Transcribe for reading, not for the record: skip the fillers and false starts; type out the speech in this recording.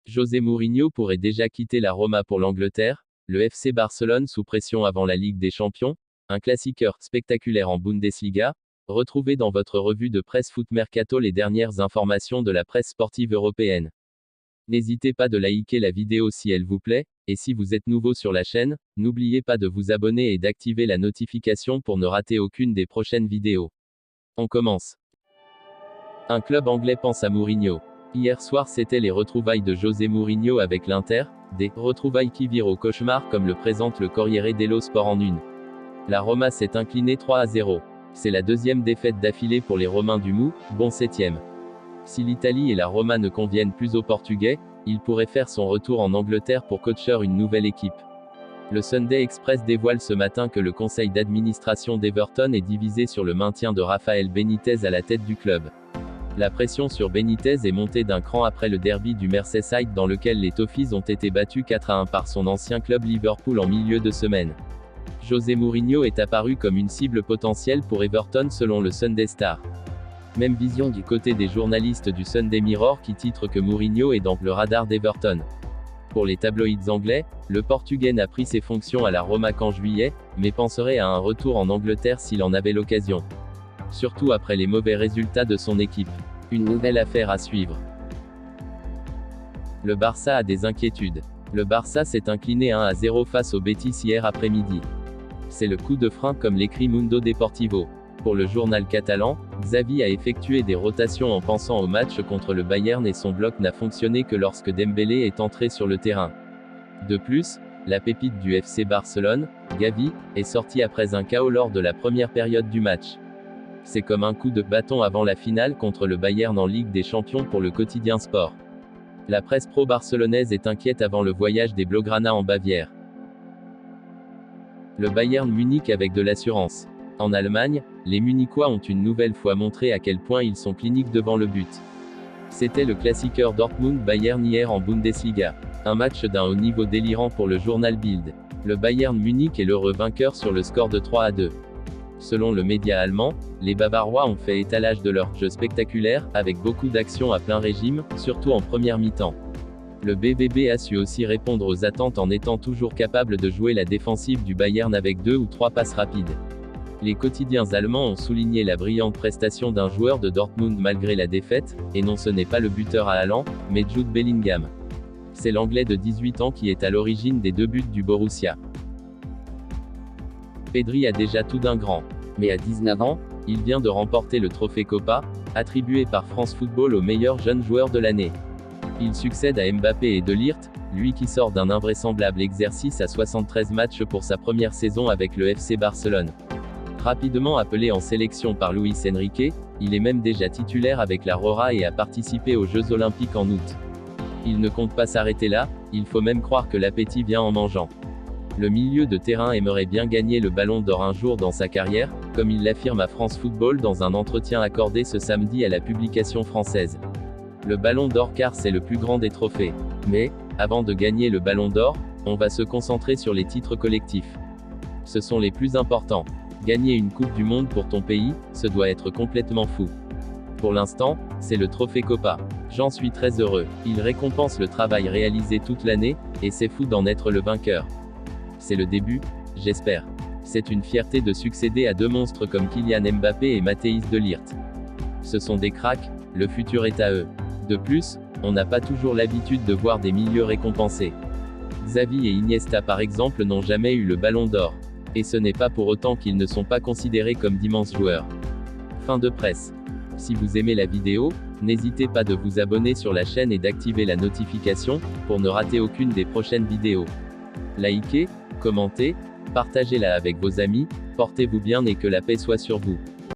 José Mourinho pourrait déjà quitter la Roma pour l'Angleterre, le FC Barcelone sous pression avant la Ligue des Champions, un classiqueur spectaculaire en Bundesliga. Retrouvez dans votre revue de presse Foot Mercato les dernières informations de la presse sportive européenne. N'hésitez pas de liker la vidéo si elle vous plaît, et si vous êtes nouveau sur la chaîne, n'oubliez pas de vous abonner et d'activer la notification pour ne rater aucune des prochaines vidéos. On commence. Un club anglais pense à Mourinho. Hier soir c'était les retrouvailles de José Mourinho avec l'Inter, des retrouvailles qui virent au cauchemar comme le présente le Corriere dello Sport en une. La Roma s'est inclinée 3-0. C'est la deuxième défaite d'affilée pour les Romains du Mou, bon 7e. Si l'Italie et la Roma ne conviennent plus aux Portugais, il pourrait faire son retour en Angleterre pour coacher une nouvelle équipe. Le Sunday Express dévoile ce matin que le conseil d'administration d'Everton est divisé sur le maintien de Rafael Benitez à la tête du club. La pression sur Benitez est montée d'un cran après le derby du Merseyside dans lequel les Toffees ont été battus 4-1 par son ancien club Liverpool en milieu de semaine. José Mourinho est apparu comme une cible potentielle pour Everton selon le Sunday Star. Même vision du côté des journalistes du Sunday Mirror qui titrent que Mourinho est dans le radar d'Everton. Pour les tabloïds anglais, le Portugais n'a pris ses fonctions à la Roma qu'en juillet, mais penserait à un retour en Angleterre s'il en avait l'occasion. Surtout après les mauvais résultats de son équipe. Une nouvelle affaire à suivre. Le Barça a des inquiétudes. Le Barça s'est incliné 1-0 face au Betis hier après-midi. C'est le coup de frein comme l'écrit Mundo Deportivo. Pour le journal catalan, Xavi a effectué des rotations en pensant au match contre le Bayern et son bloc n'a fonctionné que lorsque Dembélé est entré sur le terrain. De plus, la pépite du FC Barcelone, Gavi, est sorti après un KO lors de la première période du match. C'est comme un coup de bâton avant la finale contre le Bayern en Ligue des Champions pour le quotidien Sport. La presse pro-barcelonaise est inquiète avant le voyage des Blaugrana en Bavière. Le Bayern Munich avec de l'assurance. En Allemagne, les Munichois ont une nouvelle fois montré à quel point ils sont cliniques devant le but. C'était le classiqueur Dortmund-Bayern hier en Bundesliga. Un match d'un haut niveau délirant pour le journal Bild. Le Bayern Munich est l'heureux vainqueur sur le score de 3-2. Selon le média allemand, les Bavarois ont fait étalage de leur jeu spectaculaire, avec beaucoup d'actions à plein régime, surtout en première mi-temps. Le BVB a su aussi répondre aux attentes en étant toujours capable de jouer la défensive du Bayern avec 2 ou 3 passes rapides. Les quotidiens allemands ont souligné la brillante prestation d'un joueur de Dortmund malgré la défaite, et non ce n'est pas le buteur à Haaland, mais Jude Bellingham. C'est l'Anglais de 18 ans qui est à l'origine des 2 buts du Borussia. Pedri a déjà tout d'un grand. Mais à 19 ans, il vient de remporter le trophée Copa, attribué par France Football au meilleur jeune joueur de l'année. Il succède à Mbappé et De Ligt, lui qui sort d'un invraisemblable exercice à 73 matchs pour sa première saison avec le FC Barcelone. Rapidement appelé en sélection par Luis Enrique, il est même déjà titulaire avec la Rora et a participé aux Jeux Olympiques en août. Il ne compte pas s'arrêter là, il faut même croire que l'appétit vient en mangeant. Le milieu de terrain aimerait bien gagner le Ballon d'Or un jour dans sa carrière, comme il l'affirme à France Football dans un entretien accordé ce samedi à la publication française. Le Ballon d'Or car c'est le plus grand des trophées. Mais, avant de gagner le Ballon d'Or, on va se concentrer sur les titres collectifs. Ce sont les plus importants. Gagner une Coupe du Monde pour ton pays, ce doit être complètement fou. Pour l'instant, c'est le trophée Copa. J'en suis très heureux. Il récompense le travail réalisé toute l'année, et c'est fou d'en être le vainqueur. C'est le début, j'espère. C'est une fierté de succéder à 2 monstres comme Kylian Mbappé et Matthijs de Ligt. Ce sont des cracks, le futur est à eux. De plus, on n'a pas toujours l'habitude de voir des milieux récompensés. Xavi et Iniesta par exemple n'ont jamais eu le Ballon d'Or. Et ce n'est pas pour autant qu'ils ne sont pas considérés comme d'immenses joueurs. Fin de presse. Si vous aimez la vidéo, n'hésitez pas de vous abonner sur la chaîne et d'activer la notification, pour ne rater aucune des prochaines vidéos. Likez, commentez, partagez-la avec vos amis, portez-vous bien et que la paix soit sur vous.